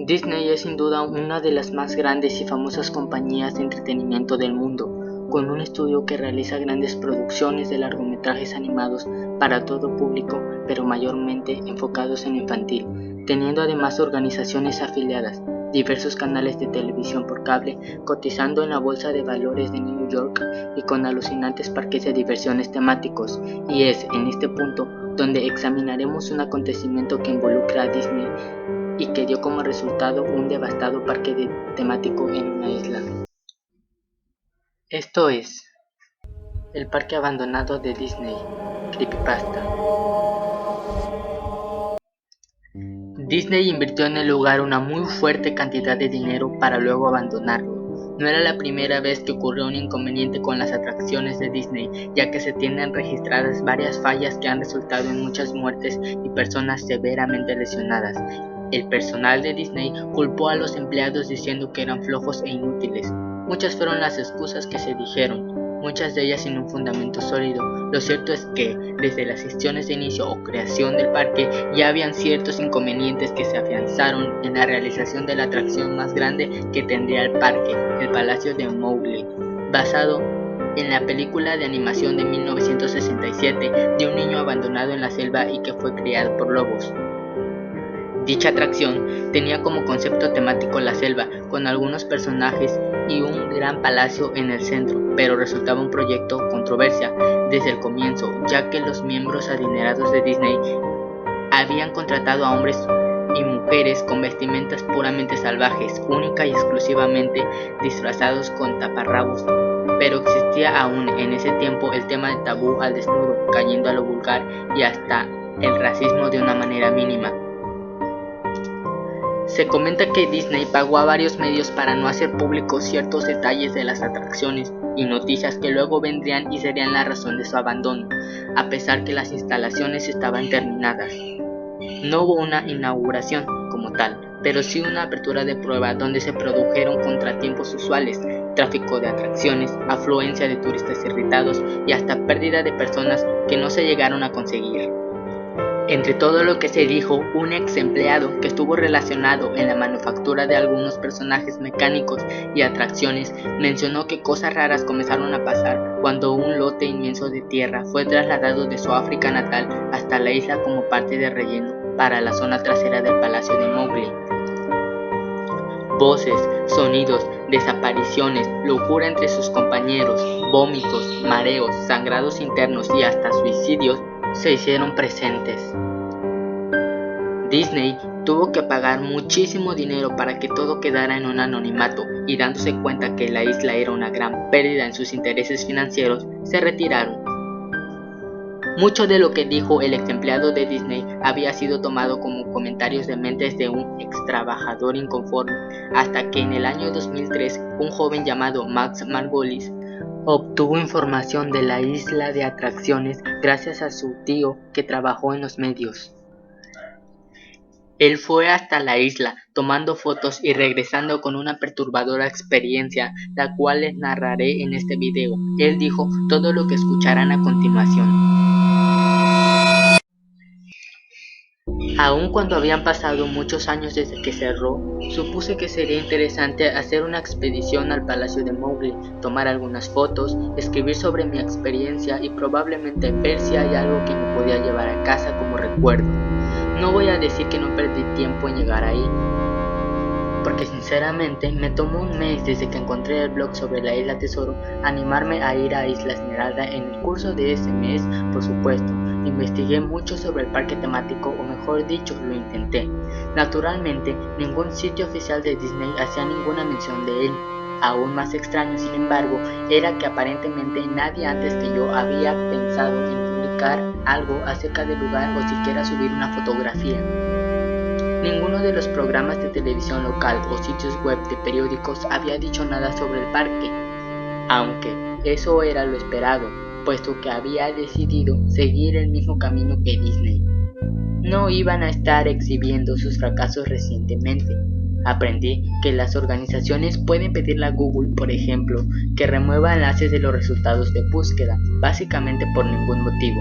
Disney es sin duda una de las más grandes y famosas compañías de entretenimiento del mundo, con un estudio que realiza grandes producciones de largometrajes animados para todo público, pero mayormente enfocados en infantil, teniendo además organizaciones afiliadas, diversos canales de televisión por cable, cotizando en la bolsa de valores de New York y con alucinantes parques de diversiones temáticos, y es en este punto donde examinaremos un acontecimiento que involucra a Disney y que dio como resultado un devastado parque temático en una isla. Esto es el parque abandonado de Disney, Creepypasta. Disney invirtió en el lugar una muy fuerte cantidad de dinero para luego abandonarlo. No era la primera vez que ocurrió un inconveniente con las atracciones de Disney, ya que se tienen registradas varias fallas que han resultado en muchas muertes y personas severamente lesionadas. El personal de Disney culpó a los empleados diciendo que eran flojos e inútiles. Muchas fueron las excusas que se dijeron, muchas de ellas sin un fundamento sólido. Lo cierto es que, desde las gestiones de inicio o creación del parque, ya habían ciertos inconvenientes que se afianzaron en la realización de la atracción más grande que tendría el parque, el Palacio de Mowgli, basado en la película de animación de 1967 de un niño abandonado en la selva y que fue criado por lobos. Dicha atracción tenía como concepto temático la selva, con algunos personajes y un gran palacio en el centro, pero resultaba un proyecto controversia desde el comienzo, ya que los miembros adinerados de Disney habían contratado a hombres y mujeres con vestimentas puramente salvajes, única y exclusivamente disfrazados con taparrabos, pero existía aún en ese tiempo el tema del tabú al desnudo, cayendo a lo vulgar y hasta el racismo de una manera mínima. Se comenta que Disney pagó a varios medios para no hacer públicos ciertos detalles de las atracciones y noticias que luego vendrían y serían la razón de su abandono, a pesar que las instalaciones estaban terminadas. No hubo una inauguración como tal, pero sí una apertura de prueba donde se produjeron contratiempos usuales, tráfico de atracciones, afluencia de turistas irritados y hasta pérdida de personas que no se llegaron a conseguir. Entre todo lo que se dijo, un ex empleado que estuvo relacionado en la manufactura de algunos personajes mecánicos y atracciones mencionó que cosas raras comenzaron a pasar cuando un lote inmenso de tierra fue trasladado de su África natal hasta la isla como parte de relleno para la zona trasera del Palacio de Mowgli. Voces, sonidos, desapariciones, locura entre sus compañeros, vómitos, mareos, sangrados internos y hasta suicidios se hicieron presentes. Disney tuvo que pagar muchísimo dinero para que todo quedara en un anonimato y dándose cuenta que la isla era una gran pérdida en sus intereses financieros, se retiraron. Mucho de lo que dijo el ex empleado de Disney había sido tomado como comentarios de mentes de un ex trabajador inconforme, hasta que en el año 2003 un joven llamado Max Margolis obtuvo información de la isla de atracciones gracias a su tío que trabajó en los medios. Él fue hasta la isla, tomando fotos y regresando con una perturbadora experiencia, la cual les narraré en este video. Él dijo todo lo que escucharán a continuación. Aun cuando habían pasado muchos años desde que cerró, supuse que sería interesante hacer una expedición al Palacio de Mowgli, tomar algunas fotos, escribir sobre mi experiencia y probablemente ver si hay algo que me podía llevar a casa como recuerdo. No voy a decir que no perdí tiempo en llegar ahí, porque sinceramente me tomó un mes desde que encontré el blog sobre la Isla Tesoro animarme a ir a Isla Esmeralda. En el curso de ese mes, por supuesto, investigué mucho sobre el parque temático, o mejor dicho, lo intenté. Naturalmente, ningún sitio oficial de Disney hacía ninguna mención de él. Aún más extraño, sin embargo, era que aparentemente nadie antes que yo había pensado en publicar algo acerca del lugar o siquiera subir una fotografía. Ninguno de los programas de televisión local o sitios web de periódicos había dicho nada sobre el parque, aunque eso era lo esperado, puesto que había decidido seguir el mismo camino que Disney. No iban a estar exhibiendo sus fracasos recientemente. Aprendí que las organizaciones pueden pedirle a Google, por ejemplo, que remueva enlaces de los resultados de búsqueda, básicamente por ningún motivo.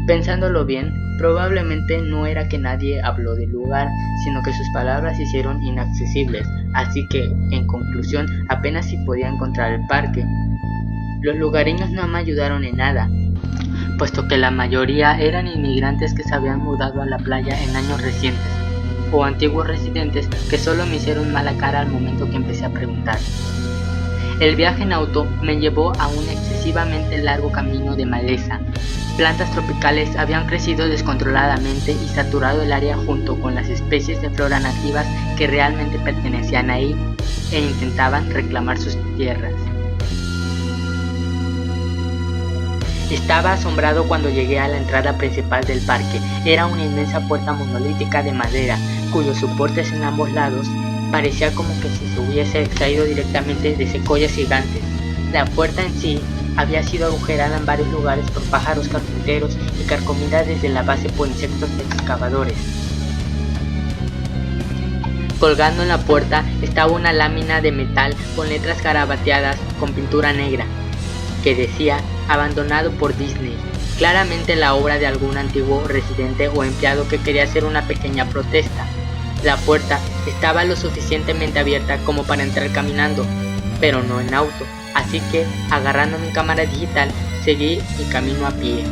Pensándolo bien, probablemente no era que nadie habló del lugar, sino que sus palabras se hicieron inaccesibles, así que, en conclusión, apenas si podía encontrar el parque. Los lugareños no me ayudaron en nada, puesto que la mayoría eran inmigrantes que se habían mudado a la playa en años recientes, o antiguos residentes que solo me hicieron mala cara al momento que empecé a preguntar. El viaje en auto me llevó a un excesivamente largo camino de maleza. Plantas tropicales habían crecido descontroladamente y saturado el área junto con las especies de flora nativas que realmente pertenecían ahí e intentaban reclamar sus tierras. Estaba asombrado cuando llegué a la entrada principal del parque. Era una inmensa puerta monolítica de madera, cuyos soportes en ambos lados parecía como que se hubiese extraído directamente de secuoyas gigantes. La puerta en sí había sido agujerada en varios lugares por pájaros carpinteros y carcomida desde la base por insectos excavadores. Colgando en la puerta estaba una lámina de metal con letras garabateadas con pintura negra, que decía abandonado por Disney, claramente la obra de algún antiguo residente o empleado que quería hacer una pequeña protesta. La puerta estaba lo suficientemente abierta como para entrar caminando, pero no en auto, así que, agarrando mi cámara digital, seguí mi camino a pie.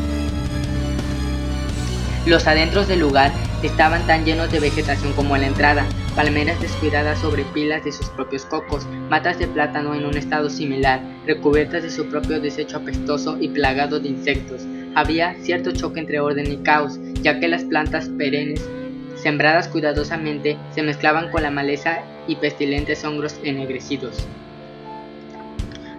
Los adentros del lugar estaban tan llenos de vegetación como la entrada, palmeras descuidadas sobre pilas de sus propios cocos, matas de plátano en un estado similar, recubiertas de su propio desecho apestoso y plagado de insectos. Había cierto choque entre orden y caos, ya que las plantas perennes, sembradas cuidadosamente, se mezclaban con la maleza y pestilentes hongos ennegrecidos.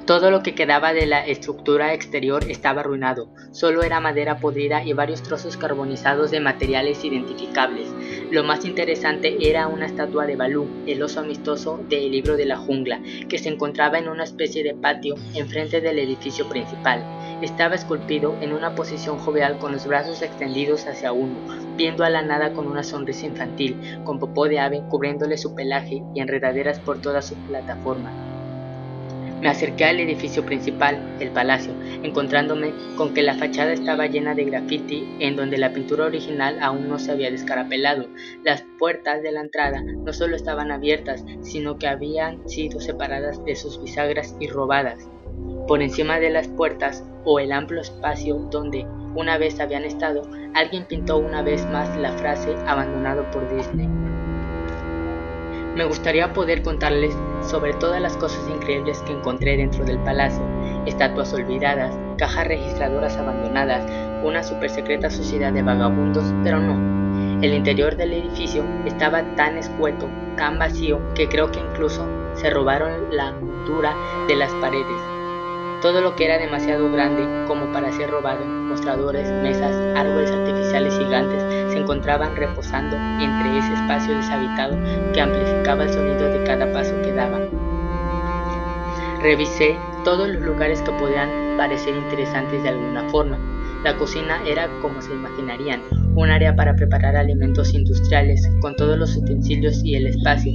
Todo lo que quedaba de la estructura exterior estaba arruinado, solo era madera podrida y varios trozos carbonizados de materiales identificables. Lo más interesante era una estatua de Balú, el oso amistoso de El libro de la jungla, que se encontraba en una especie de patio enfrente del edificio principal. Estaba esculpido en una posición jovial con los brazos extendidos hacia uno, viendo a la nada con una sonrisa infantil, con popó de ave cubriéndole su pelaje y enredaderas por toda su plataforma. Me acerqué al edificio principal, el palacio, encontrándome con que la fachada estaba llena de graffiti en donde la pintura original aún no se había descarapelado. Las puertas de la entrada no solo estaban abiertas, sino que habían sido separadas de sus bisagras y robadas. Por encima de las puertas, o el amplio espacio donde una vez habían estado, alguien pintó una vez más la frase abandonado por Disney. Me gustaría poder contarles sobre todas las cosas increíbles que encontré dentro del palacio: estatuas olvidadas, cajas registradoras abandonadas, una super secreta sociedad de vagabundos, pero no. El interior del edificio estaba tan escueto, tan vacío, que creo que incluso se robaron la montura de las paredes. Todo lo que era demasiado grande como para ser robado, mostradores, mesas, árboles artificiales gigantes, se encontraban reposando entre ese espacio deshabitado que amplificaba el sonido de cada paso que daban. Revisé todos los lugares que podían parecer interesantes de alguna forma. La cocina era, como se imaginarían, un área para preparar alimentos industriales, con todos los utensilios y el espacio,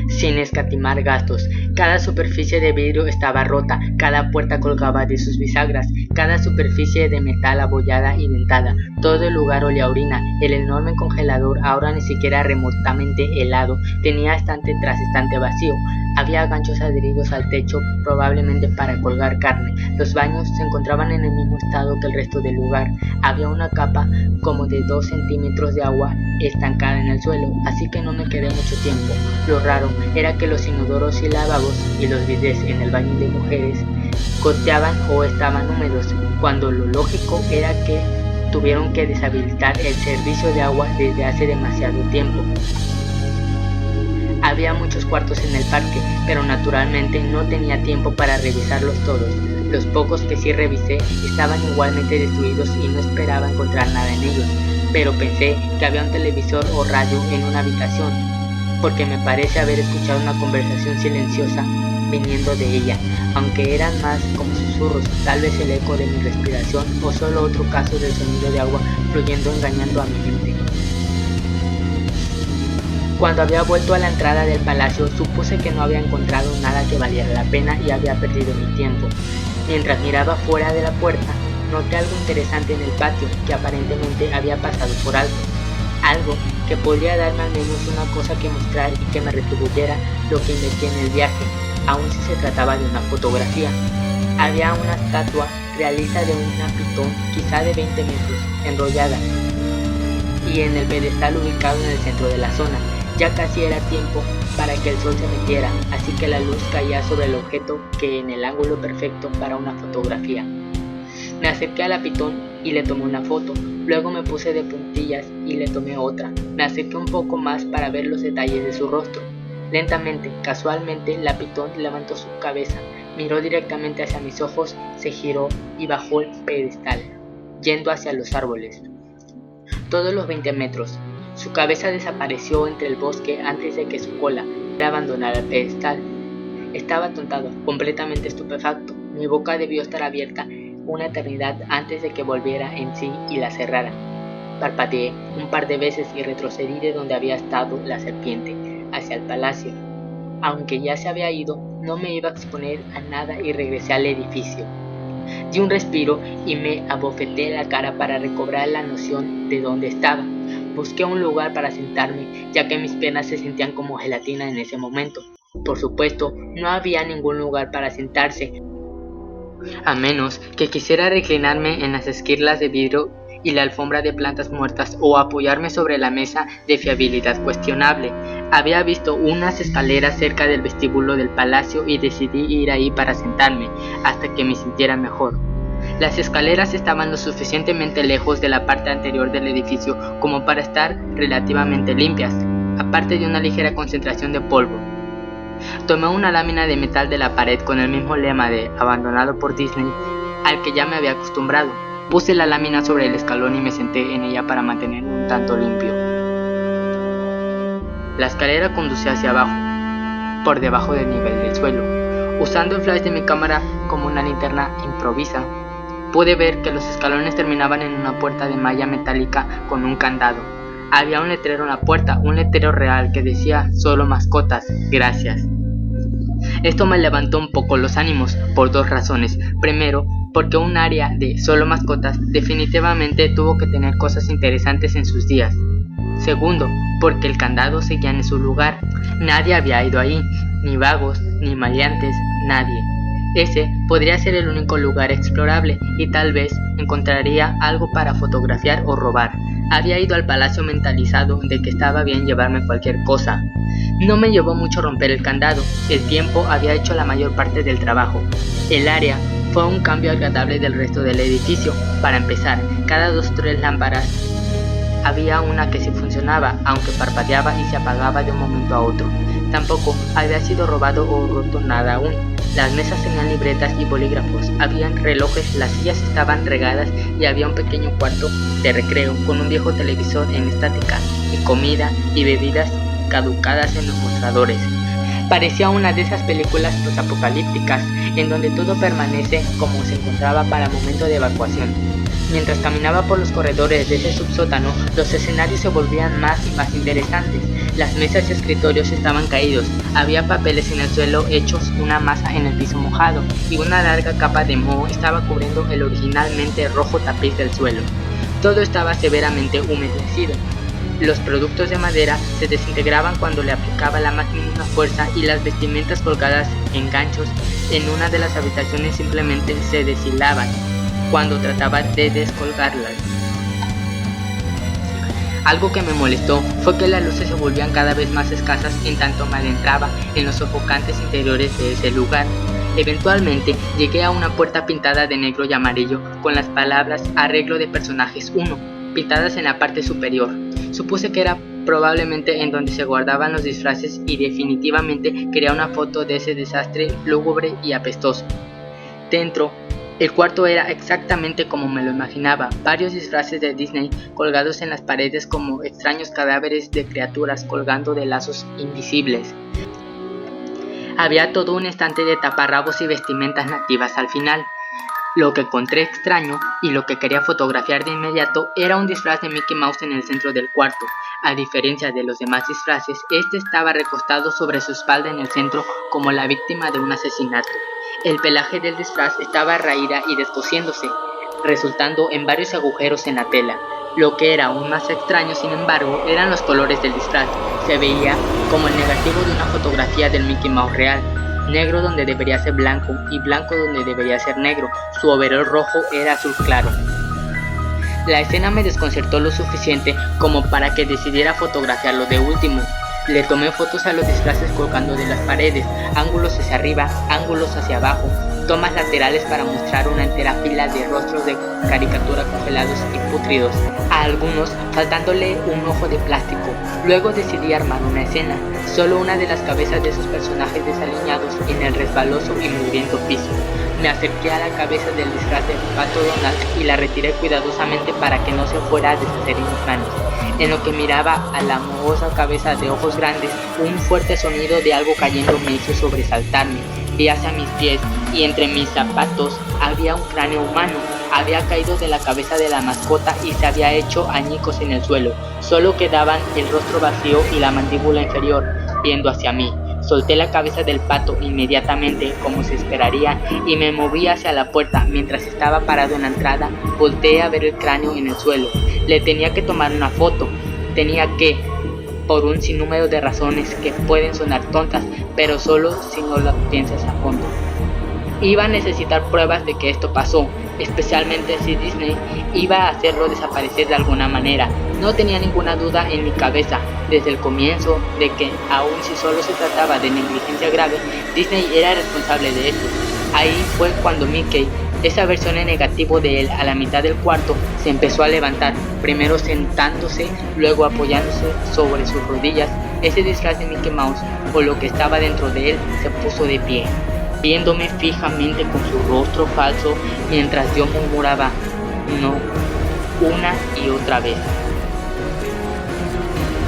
sin escatimar gastos. Cada superficie de vidrio estaba rota, cada puerta colgaba de sus bisagras, cada superficie de metal abollada y dentada. Todo el lugar olía a orina. El enorme congelador, ahora ni siquiera remotamente helado, tenía estante tras estante vacío. Había ganchos adheridos al techo, probablemente para colgar carne. Los baños se encontraban en el mismo estado que el resto del lugar. Había una capa como de 2 centímetros de agua estancada en el suelo, así que no me quedé mucho tiempo. Lo raro era que los inodoros y lavabos y los bidés en el baño de mujeres goteaban o estaban húmedos, cuando lo lógico era que tuvieron que deshabilitar el servicio de agua desde hace demasiado tiempo. Había muchos cuartos en el parque, pero naturalmente no tenía tiempo para revisarlos todos. Los pocos que sí revisé estaban igualmente destruidos y no esperaba encontrar nada en ellos, pero pensé que había un televisor o radio en una habitación, porque me parece haber escuchado una conversación silenciosa viniendo de ella, aunque eran más como susurros, tal vez el eco de mi respiración o solo otro caso del sonido de agua fluyendo engañando a mi mente. Cuando había vuelto a la entrada del palacio, supuse que no había encontrado nada que valiera la pena y había perdido mi tiempo. Mientras miraba fuera de la puerta, noté algo interesante en el patio que aparentemente había pasado por alto. Algo que podría darme al menos una cosa que mostrar y que me retribuyera lo que invertí en el viaje, aun si se trataba de una fotografía. Había una estatua realista de una pitón, quizá de 20 metros, enrollada, y en el pedestal ubicado en el centro de la zona. Ya casi era tiempo para que el sol se metiera, así que la luz caía sobre el objeto que en el ángulo perfecto para una fotografía. Me acerqué a la pitón y le tomé una foto, luego me puse de puntillas y le tomé otra. Me acerqué un poco más para ver los detalles de su rostro. Lentamente, casualmente, la pitón levantó su cabeza, miró directamente hacia mis ojos, se giró y bajó el pedestal, yendo hacia los árboles. Todos los 20 metros. Su cabeza desapareció entre el bosque antes de que su cola abandonara el pedestal. Estaba atontado, completamente estupefacto. Mi boca debió estar abierta una eternidad antes de que volviera en sí y la cerrara. Parpadeé un par de veces y retrocedí de donde había estado la serpiente, hacia el palacio. Aunque ya se había ido, no me iba a exponer a nada y regresé al edificio. Di un respiro y me abofeté la cara para recobrar la noción de dónde estaba. Busqué un lugar para sentarme, ya que mis piernas se sentían como gelatina en ese momento. Por supuesto, no había ningún lugar para sentarse, a menos que quisiera reclinarme en las esquirlas de vidrio y la alfombra de plantas muertas o apoyarme sobre la mesa de fiabilidad cuestionable. Había visto unas escaleras cerca del vestíbulo del palacio y decidí ir ahí para sentarme hasta que me sintiera mejor. Las escaleras estaban lo suficientemente lejos de la parte anterior del edificio como para estar relativamente limpias, aparte de una ligera concentración de polvo. Tomé una lámina de metal de la pared con el mismo lema de "abandonado por Disney" al que ya me había acostumbrado. Puse la lámina sobre el escalón y me senté en ella para mantenerme un tanto limpio. La escalera conducía hacia abajo, por debajo del nivel del suelo. Usando el flash de mi cámara como una linterna improvisa, pude ver que los escalones terminaban en una puerta de malla metálica con un candado. Había un letrero en la puerta, un letrero real que decía "Solo mascotas, gracias". Esto me levantó un poco los ánimos, por dos razones. Primero, porque un área de "Solo mascotas" definitivamente tuvo que tener cosas interesantes en sus días. Segundo, porque el candado seguía en su lugar. Nadie había ido ahí, ni vagos, ni maleantes, nadie. Ese podría ser el único lugar explorable y tal vez encontraría algo para fotografiar o robar. Había ido al palacio mentalizado de que estaba bien llevarme cualquier cosa. No me llevó mucho romper el candado, el tiempo había hecho la mayor parte del trabajo. El área fue un cambio agradable del resto del edificio. Para empezar, cada 2 o 3 lámparas había una que sí funcionaba, aunque parpadeaba y se apagaba de un momento a otro. Tampoco había sido robado o roto nada aún. Las mesas tenían libretas y bolígrafos, habían relojes, las sillas estaban regadas y había un pequeño cuarto de recreo con un viejo televisor en estática y comida y bebidas caducadas en los mostradores. Parecía una de esas películas posapocalípticas en donde todo permanece como se encontraba para el momento de evacuación. Mientras caminaba por los corredores de ese subsótano, los escenarios se volvían más y más interesantes. Las mesas y escritorios estaban caídos, había papeles en el suelo hechos una masa en el piso mojado, y una larga capa de moho estaba cubriendo el originalmente rojo tapiz del suelo. Todo estaba severamente humedecido. Los productos de madera se desintegraban cuando le aplicaba la más mínima fuerza y las vestimentas colgadas en ganchos en una de las habitaciones simplemente se deshilaban cuando trataba de descolgarlas. Algo que me molestó fue que las luces se volvían cada vez más escasas en tanto me adentraba en los sofocantes interiores de ese lugar. Eventualmente llegué a una puerta pintada de negro y amarillo con las palabras "Arreglo de personajes 1" pintadas en la parte superior. Supuse que era probablemente en donde se guardaban los disfraces y definitivamente quería una foto de ese desastre lúgubre y apestoso. Dentro, el cuarto era exactamente como me lo imaginaba, varios disfraces de Disney colgados en las paredes como extraños cadáveres de criaturas colgando de lazos invisibles. Había todo un estante de taparrabos y vestimentas nativas al final. Lo que encontré extraño y lo que quería fotografiar de inmediato era un disfraz de Mickey Mouse en el centro del cuarto. A diferencia de los demás disfraces, este estaba recostado sobre su espalda en el centro como la víctima de un asesinato. El pelaje del disfraz estaba raída y descosiéndose. resultando en varios agujeros en la tela. Lo que era aún más extraño, sin embargo, eran los colores del disfraz. Se veía como el negativo de una fotografía del Mickey Mouse real. Negro donde debería ser blanco y blanco donde debería ser negro. Su overol rojo era azul claro. La escena me desconcertó lo suficiente como para que decidiera fotografiarlo de último. Le tomé fotos a los disfraces colgando de las paredes, ángulos hacia arriba, ángulos hacia abajo, tomas laterales para mostrar una entera fila de rostros de caricatura congelados y pútridos, a algunos faltándole un ojo de plástico. Luego decidí armar una escena, solo una de las cabezas de esos personajes desaliñados en el resbaloso y mugriento piso. Me acerqué a la cabeza del disfraz del Pato Donald y la retiré cuidadosamente para que no se fuera a deshacer en mis manos. En lo que miraba a la mohosa cabeza de ojos grandes, un fuerte sonido de algo cayendo me hizo sobresaltarme. Vi hacia mis pies y entre mis zapatos había un cráneo humano. Había caído de la cabeza de la mascota y se había hecho añicos en el suelo. Solo quedaban el rostro vacío y la mandíbula inferior, viendo hacia mí. Solté la cabeza del pato inmediatamente, como se esperaría, y me moví hacia la puerta. Mientras estaba parado en la entrada, volteé a ver el cráneo en el suelo. Le tenía que tomar una foto. Tenía que, por un sinnúmero de razones que pueden sonar tontas, pero solo si no lo piensas a fondo. Iba a necesitar pruebas de que esto pasó, especialmente si Disney iba a hacerlo desaparecer de alguna manera. No tenía ninguna duda en mi cabeza, desde el comienzo, de que, aun si solo se trataba de negligencia grave, Disney era responsable de esto. Ahí fue cuando Mickey, esa versión en negativo de él a la mitad del cuarto, se empezó a levantar, primero sentándose, luego apoyándose sobre sus rodillas. Ese disfraz de Mickey Mouse, o lo que estaba dentro de él, se puso de pie, viéndome fijamente con su rostro falso, mientras yo murmuraba "no" una y otra vez.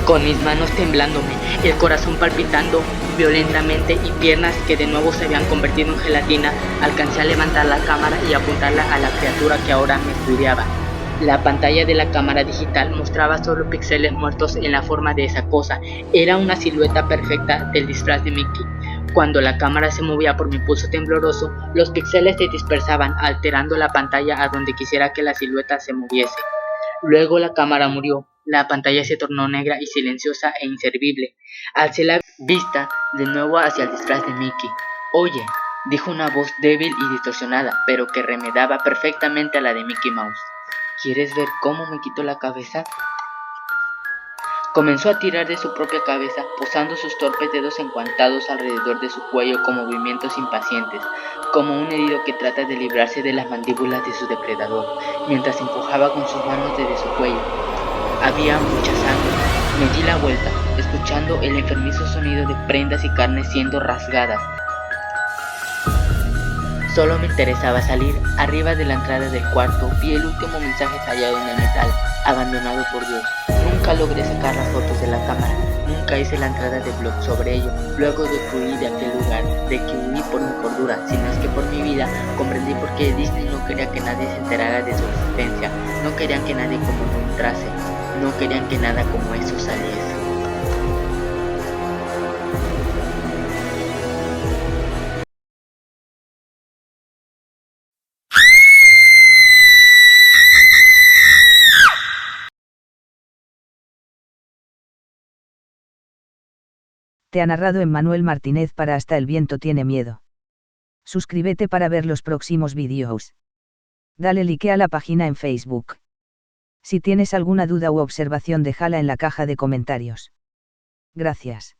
Con mis manos temblándome, el corazón palpitando violentamente y piernas que de nuevo se habían convertido en gelatina, alcancé a levantar la cámara y apuntarla a la criatura que ahora me estudiaba. La pantalla de la cámara digital mostraba solo píxeles muertos en la forma de esa cosa. Era una silueta perfecta del disfraz de Mickey. Cuando la cámara se movía por mi pulso tembloroso, los píxeles se dispersaban, alterando la pantalla a donde quisiera que la silueta se moviese. Luego la cámara murió. La pantalla se tornó negra y silenciosa e inservible. Alcé la vista de nuevo hacia el disfraz de Mickey. «Oye», dijo una voz débil y distorsionada, pero que remedaba perfectamente a la de Mickey Mouse. «¿Quieres ver cómo me quito la cabeza?» Comenzó a tirar de su propia cabeza, posando sus torpes dedos enguantados alrededor de su cuello con movimientos impacientes, como un herido que trata de librarse de las mandíbulas de su depredador, mientras empujaba con sus manos desde su cuello. Había mucha sangre. Me di la vuelta, escuchando el enfermizo sonido de prendas y carnes siendo rasgadas. Solo me interesaba salir. Arriba de la entrada del cuarto vi el último mensaje tallado en el metal: «Abandonado por Dios». Nunca logré sacar las fotos de la cámara. Nunca hice la entrada de blog sobre ello. Luego de que huí de aquel lugar, de que huí por mi cordura, si no es que por mi vida, comprendí por qué Disney no quería que nadie se enterara de su existencia. No querían que nadie como lo entrase. No querían que nada como eso saliese. Te ha narrado Emmanuel Martínez para Hasta el viento tiene miedo. Suscríbete para ver los próximos vídeos. Dale like a la página en Facebook. Si tienes alguna duda u observación déjala en la caja de comentarios. Gracias.